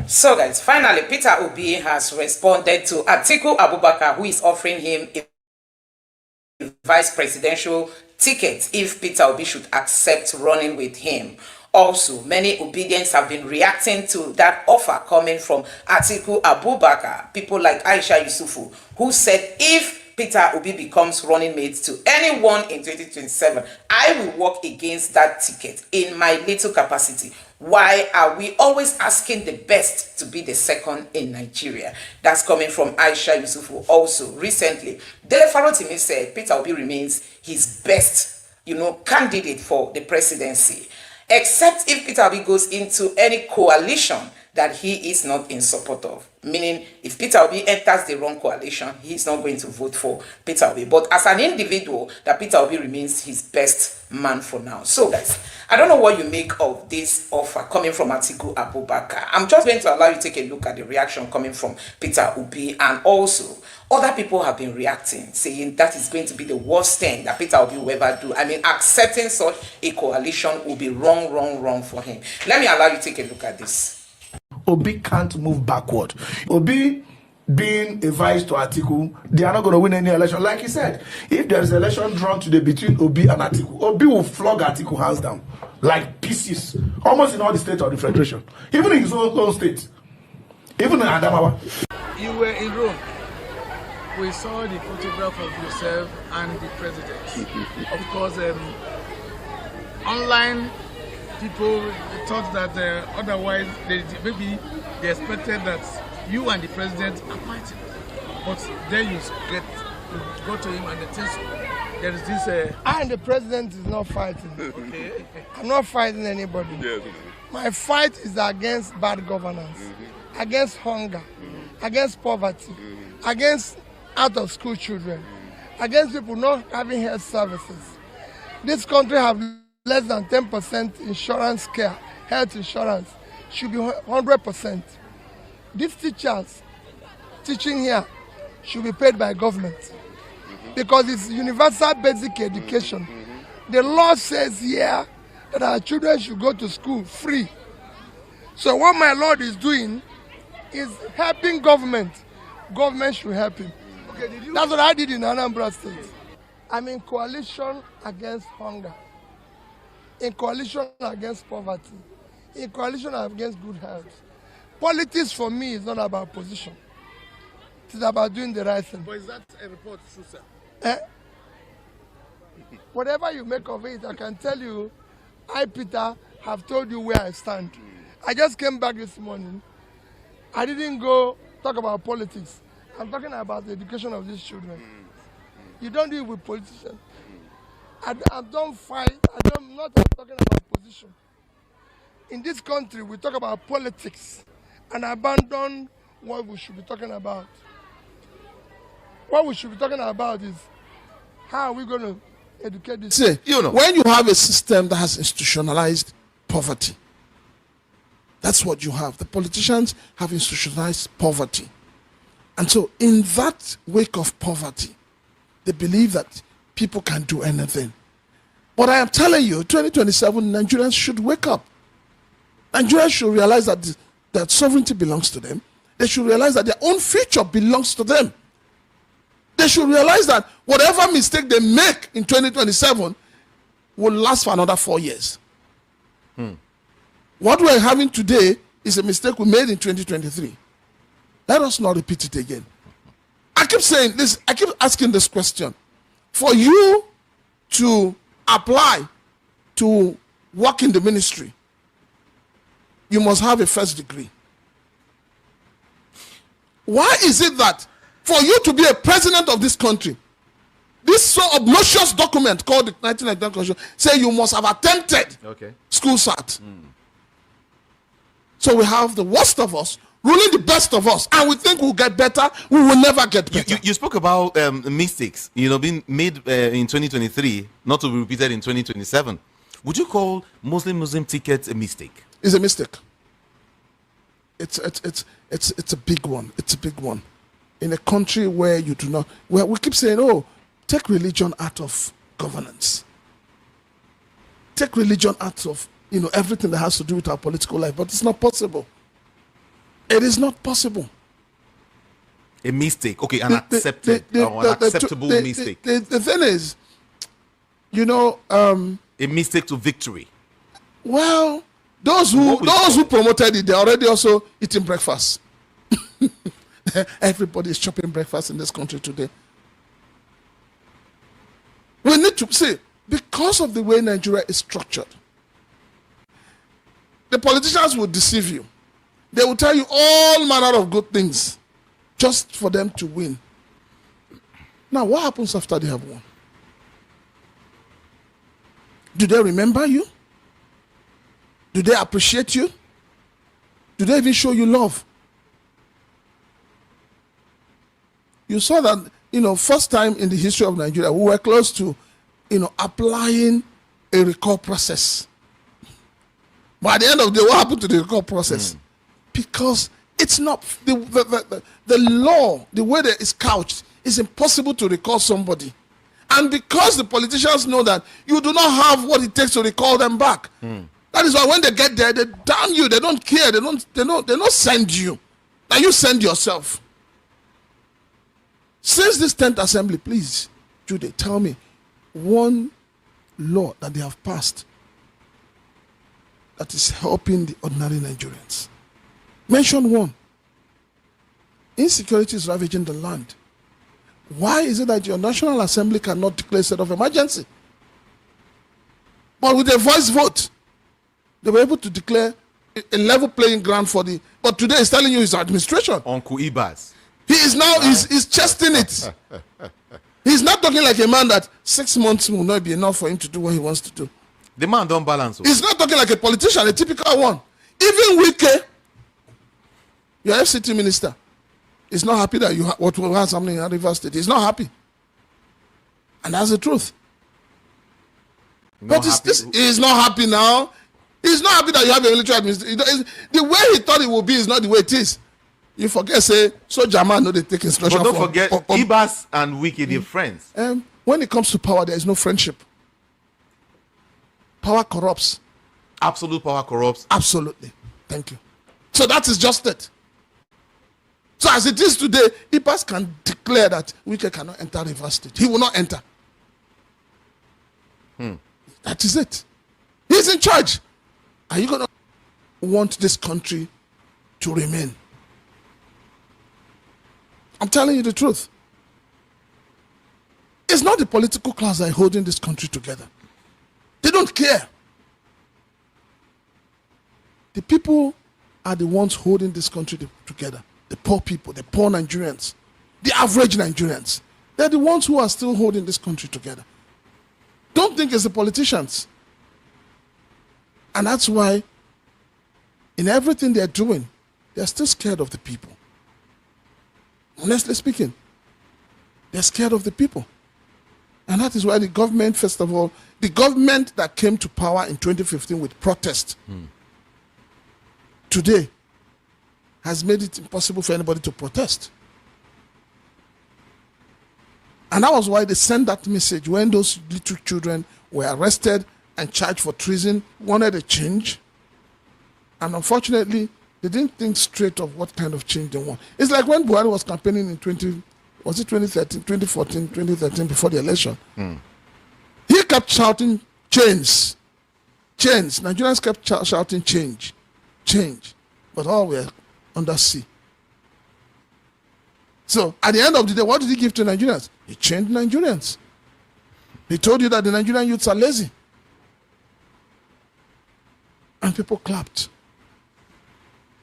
So guys, finally, Peter Obi has responded to Atiku Abubakar, who is offering him a vice presidential ticket if Peter Obi should accept running with him. Also, many Obedients have been reacting to that offer coming from Atiku Abubakar. People like Aisha Yesufu, who said if Peter Obi becomes running mate to anyone in 2027, I will work against that ticket in my little capacity. Why are we always asking the best to be the second in Nigeria? That's coming from Aisha Yesufu. Also, recently, Dele Farotimi said Peter Obi remains his best, candidate for the presidency, except if Peter Obi goes into any coalition that he is not in support of. Meaning, if Peter Obi enters the wrong coalition, he's not going to vote for Peter Obi. But as an individual, that Peter Obi remains his best man for now. So guys, I don't know what you make of this offer coming from Atiku Abubakar. I'm just going to allow you to take a look at the reaction coming from Peter Obi, and also other people have been reacting, saying that is going to be the worst thing that Peter Obi will ever do. I mean, accepting such a coalition will be wrong for him. Let me allow you to take a look at this. Obi can't move backward. Obi being a vice to Atiku, they are not going to win any election. Like he said, if there is an election drawn today between Obi and Atiku, Obi will flog Atiku hands down like pieces, almost in all the states of the federation, even in his own state, even in Adamawa. You were in Rome. We saw the photograph of yourself and the president. Of course, online people thought that otherwise maybe they expected that you and the president are fighting. But there you go to him and it is there is this. I and the president is not fighting. Okay. I'm not fighting anybody. Yes. My fight is against bad governance, against hunger, against poverty, against out-of-school children, against people not having health services. This country have less than 10% insurance care, health insurance, should be 100%. These teachers teaching here should be paid by government because it's universal basic education. The law says here that our children should go to school free. So what my Lord is doing is helping government. Government should help him. Okay, That's what I did in Anambra State. I'm in coalition against hunger, in coalition against poverty, in coalition against good health. Politics for me is not about position. It is about doing the right thing. But is that a report true, sir? Whatever you make of it, I can tell you, I, Peter, have told you where I stand. I just came back this morning. I didn't go talk about politics. I'm talking about the education of these children. You don't deal with politicians. I don't fight. I'm not talking about position. In this country, we talk about politics and abandon what we should be talking about. What we should be talking about is how are we going to educate this? See, when you have a system that has institutionalized poverty, that's what you have. The politicians have institutionalized poverty. And so in that wake of poverty, they believe that people can do anything. But I am telling you, 2027, Nigerians should wake up. Nigerians should realize that sovereignty belongs to them. They should realize that their own future belongs to them. They should realize that whatever mistake they make in 2027 will last for another 4 years. What we're having today is a mistake we made in 2023. Let us not repeat it again. I keep saying this, I keep asking this question. For you to apply to work in the ministry, you must have a first degree. Why is it that for you to be a president of this country, this so obnoxious document called the 1999 Constitution say you must have attempted school SAT? So we have the worst of us ruling the best of us, and we think we'll get better. We will never get better. You spoke about mistakes, being made in 2023, not to be repeated in 2027. Would you call Muslim tickets a mistake? It's a mistake. It's a big one. It's a big one. In a country where you do not, where we keep saying, oh, take religion out of governance. Take religion out of everything that has to do with our political life, but it's not possible. It is not possible. A mistake. Okay, an acceptable mistake. The thing is, you know, a mistake to victory. Well, those who promoted it, they're already also eating breakfast. Everybody is chopping breakfast in this country today. We need to see, because of the way Nigeria is structured, the politicians will deceive you. They will tell you all manner of good things just for them to win. Now, what happens after they have won? Do they remember you? Do they appreciate you? Do they even show you love? You saw that, you know, first time in the history of Nigeria, we were close to, you know, applying a recall process. But at the end of the day, what happened to the recall process? Because it's not, the law, the way that it's couched, it's impossible to recall somebody. And because the politicians know that you do not have what it takes to recall them back. That is why when they get there, they damn you, they don't care, they don't send you. Now you send yourself. Since this 10th assembly, please, Jude, tell me one law that they have passed that is helping the ordinary Nigerians. Mention one. Insecurity is ravaging the land. Why is it that your National Assembly cannot declare a state of emergency? But with a voice vote, they were able to declare a level playing ground for the. But today he's telling you his administration. Uncle Ibas. He is now he's chesting it. He's not talking like a man that 6 months will not be enough for him to do what he wants to do. The man don't balance. He's not talking like a politician, a typical one. Even Wike, your FCT minister, is not happy that what will have something in Rivers State. He's not happy. And that's the truth. But he's not happy now. He's not happy that you have a military administration. The way he thought it would be is not the way it is. You forget, say, so Jaman know they take instruction. But don't forget, Ibas and Wike, they're friends. When it comes to power, there is no friendship. Power corrupts. Absolute power corrupts. Absolutely. Thank you. So that is just it. So as it is today, Ibas can declare that Wike cannot enter Rivers State. He will not enter. That is it. He's in charge. Are you going to want this country to remain? I'm telling you the truth. It's not the political class that are holding this country together. They don't care. The people are the ones holding this country together. The poor people, the poor Nigerians, the average Nigerians. They're the ones who are still holding this country together. Don't think it's the politicians. And that's why in everything they're doing, they're still scared of the people. Honestly speaking, they're scared of the people. And that is why the government, first of all, the government that came to power in 2015 with protest, today has made it impossible for anybody to protest. And that was why they sent that message when those little children were arrested and charged for treason, wanted a change. And unfortunately, they didn't think straight of what kind of change they want. It's like when Buhari was campaigning in 2013, before the election. He kept shouting, change, change. Nigerians kept shouting, change, change. But all were under sea. So at the end of the day, what did he give to Nigerians? He changed Nigerians. He told you that the Nigerian youths are lazy. And people clapped.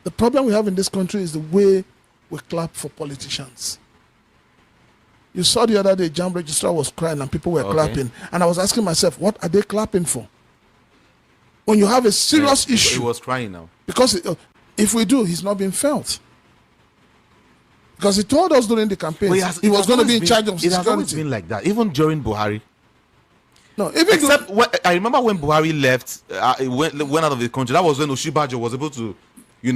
The problem we have in this country is the way we clap for politicians. You saw the other day, Jam Registrar was crying and people were clapping. And I was asking myself, what are they clapping for? When you have a serious issue. He was crying now. Because if we do, he's not being felt. Because he told us during the campaign he was going to be in charge of security. It has always been like that, even during Buhari. No, except I remember when Buhari left, went out of the country. That was when Oshibajo was able to, he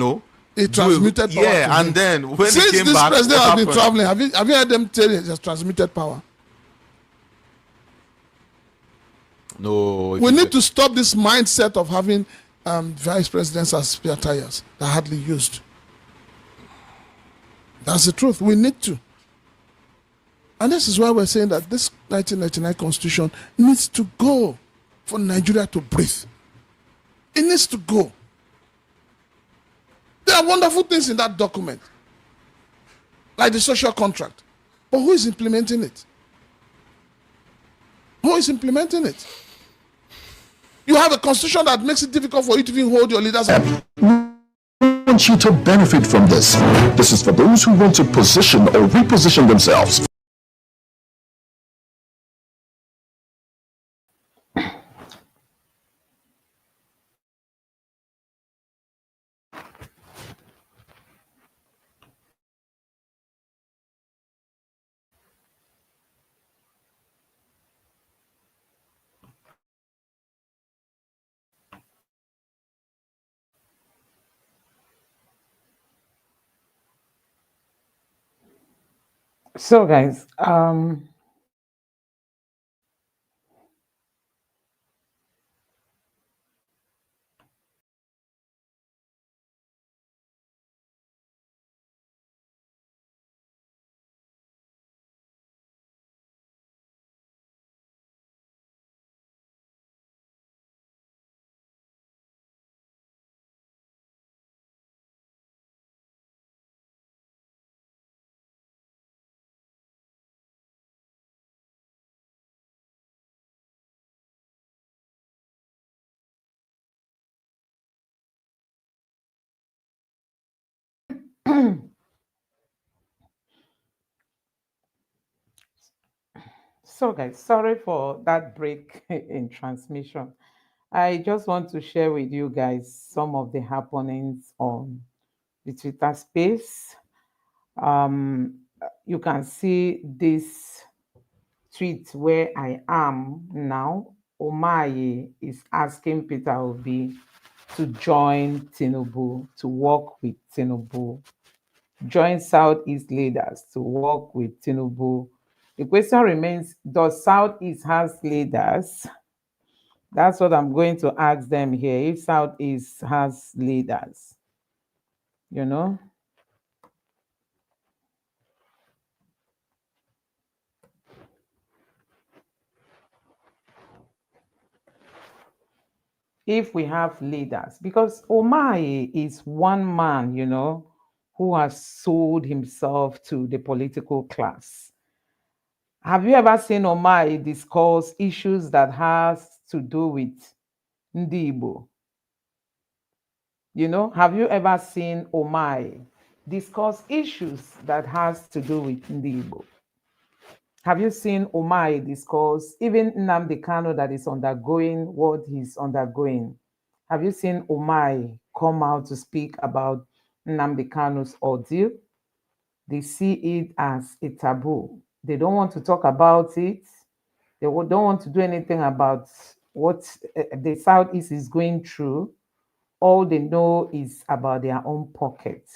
transmitted power. Yeah, and then when since he came this back, president has been traveling, have you heard them tell he has transmitted power? No. We need to stop this mindset of having vice presidents as spare tires that are hardly used. That's the truth. We need to. And this is why we're saying that this 1999 constitution needs to go for Nigeria to breathe. It needs to go. There are wonderful things in that document, like the social contract. But who is implementing it? Who is implementing it? You have a constitution that makes it difficult for you to even hold your leaders up. Want you to benefit from this. This is for those who want to position or reposition themselves. So, guys, so guys, sorry for that break in transmission. I just want to share with you guys some of the happenings on the Twitter space. You can see this tweet where I am now. Omaye is asking Peter Obi to join Tinubu, to work with Tinubu, join Southeast leaders to work with Tinubu. The question remains, does Southeast has leaders? That's what I'm going to ask them here. If Southeast has leaders, you know? If we have leaders, because Omaye is one man, who has sold himself to the political class. Have you ever seen Omaye discuss issues that has to do with Ndibo? Have you ever seen Omaye discuss issues that has to do with Ndibo? Have you seen Omaye discuss even nnamdi Kanu that is undergoing what he's undergoing? Have you seen Omaye come out to speak about nnamdi Kanu's ordeal? They see it as a taboo. They don't want to talk about it. They don't want to do anything about what the Southeast is going through. All they know is about their own pocket.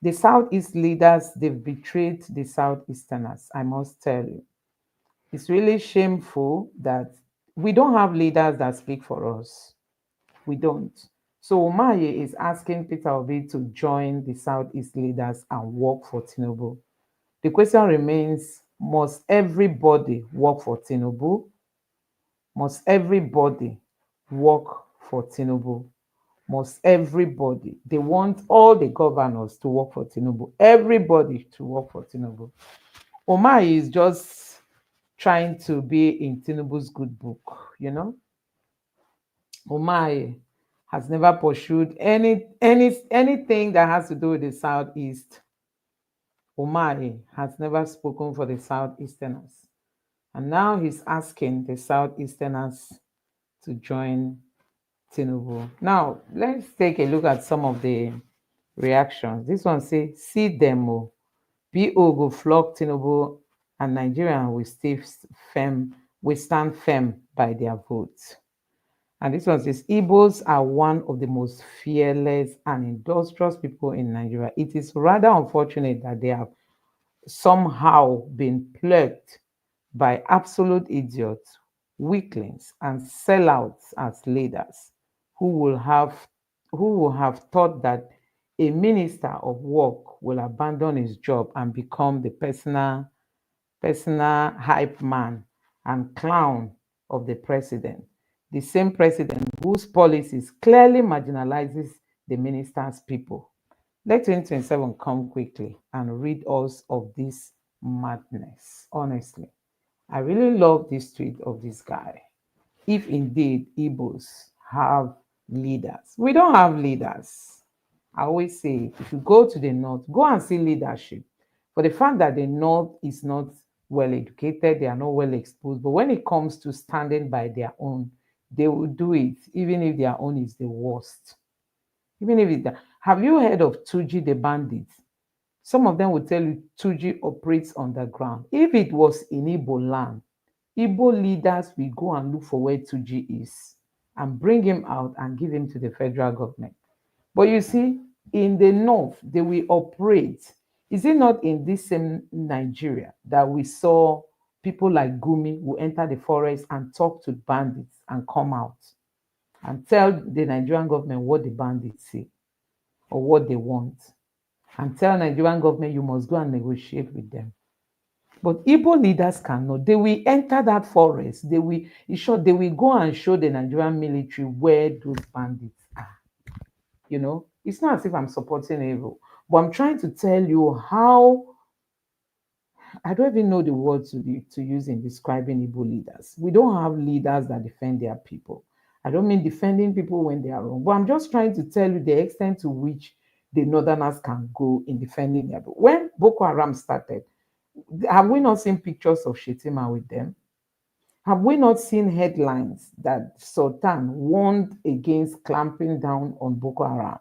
The Southeast leaders, they've betrayed the Southeasterners, I must tell you. It's really shameful that we don't have leaders that speak for us. We don't. So Omaye is asking Peter Obi to join the Southeast leaders and work for Tinubu. The question remains, must everybody work for Tinubu? Must everybody work for Tinubu? Must everybody? They want all the governors to work for Tinubu. Everybody to work for Tinubu. Omaye is just trying to be in Tinubu's good book, Omaye has never pursued anything that has to do with the Southeast. Omaye has never spoken for the Southeasterners. And now he's asking the Southeasterners to join Tinubu. Now, let's take a look at some of the reactions. This one says, see them, BO go flock Tinubu and Nigerians will stand firm by their votes. And this one says, Igbos are one of the most fearless and industrious people in Nigeria. It is rather unfortunate that they have somehow been plagued by absolute idiots, weaklings, and sellouts as leaders who will have thought that a minister of work will abandon his job and become the personal hype man and clown of the president, the same president whose policies clearly marginalizes the minister's people. Let 2027 come quickly and rid us of this madness. Honestly, I really love this tweet of this guy. If indeed Igbos have leaders, we don't have leaders. I always say, if you go to the north, go and see leadership. For the fact that the north is not well educated, they are not well exposed, but when it comes to standing by their own, they will do it, even if their own is the worst. Even if it, have you heard of Tuji the bandit? Some of them will tell you Tuji operates underground. If it was in Igbo land, Igbo leaders will go and look for where Tuji is and bring him out and give him to the federal government. But you see, in the north, they will operate. Is it not in this same Nigeria that we saw people like Gumi who enter the forest and talk to bandits and come out and tell the Nigerian government what the bandits say or what they want, and tell Nigerian government you must go and negotiate with them? But Igbo leaders cannot. They will enter that forest. They will, in short, they will go and show the Nigerian military where those bandits are. You know, it's not as if I'm supporting evil, but I'm trying to tell you how, I don't even know the words to use in describing Igbo leaders. We don't have leaders that defend their people. I don't mean defending people when they are wrong, but I'm just trying to tell you the extent to which the Northerners can go in defending their people. When Boko Haram started, have we not seen pictures of Shetima with them? Have we not seen headlines that Sultan warned against clamping down on Boko Haram?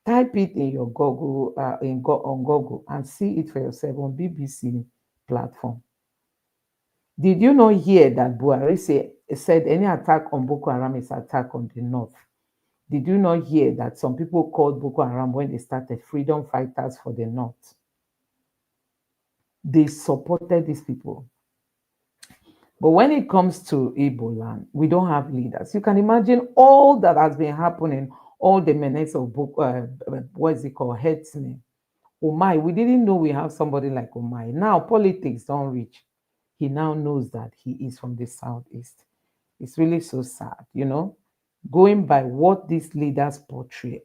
Type it in your Google, on Google, and see it for yourself on BBC platform. Did you not hear that Buhari said any attack on Boko Haram is attack on the north? Did you not hear that some people called Boko Haram when they started freedom fighters for the north? They supported these people. But when it comes to Igbo land, we don't have leaders. You can imagine all that has been happening, all the menace of what is it called, headsmen. Omai, we didn't know we have somebody like Omai. Now politics don't reach. He now knows that he is from the southeast. It's really so sad, you know, going by what these leaders portray.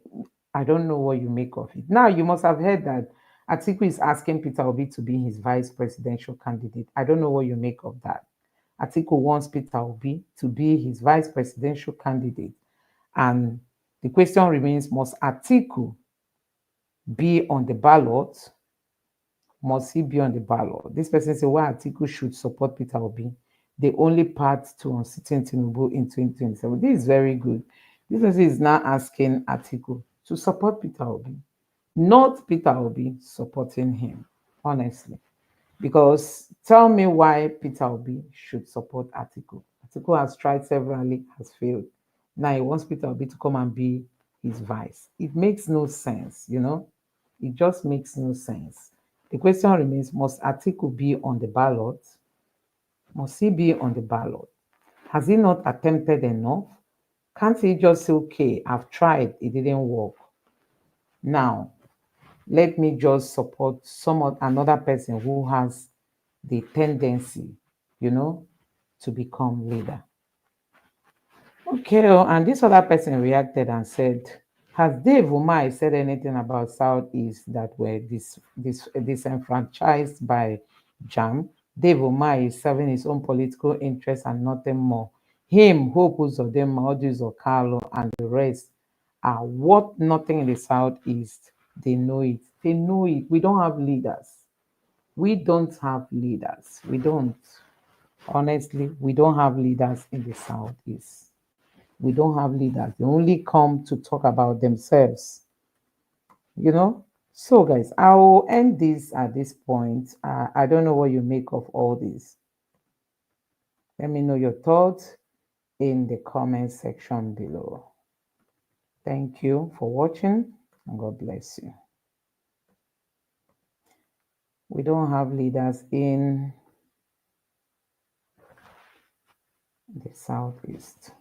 I don't know what you make of it. Now, you must have heard that Atiku is asking Peter Obi to be his vice presidential candidate. I don't know what you make of that. Atiku wants Peter Obi to be his vice presidential candidate. And the question remains, must Atiku be on the ballot? Must he be on the ballot? This person said, why Atiku should support Peter Obi, the only path to unseating Tinubu in 2027. This is very good. This person is now asking Atiku to support Peter Obi, not Peter Obi supporting him, honestly. Because tell me why Peter Obi should support Atiku. Atiku has tried severally, has failed. Now he wants Peter Obi to come and be his vice. It makes no sense, you know? It just makes no sense. The question remains, must Atiku be on the ballot? Must he be on the ballot? Has he not attempted enough? Can't he just say, okay, I've tried, it didn't work. Now, let me just support another person who has the tendency, you know, to become leader. Okay, and this other person reacted and said, has Dave Umai said anything about Southeast that were disenfranchised by JAM? Dave Umai is serving his own political interests and nothing more. Him, Hope Uzodinma, Odus Okalo, and the rest are what nothing in the Southeast. They know it. They know it. We don't have leaders. We don't have leaders. We don't. Honestly, we don't have leaders in the Southeast. We don't have leaders. They only come to talk about themselves. You know? So, guys, I will end this at this point. I don't know what you make of all this. Let me know your thoughts in the comment section below. Thank you for watching, and God bless you. We don't have leaders in the Southeast.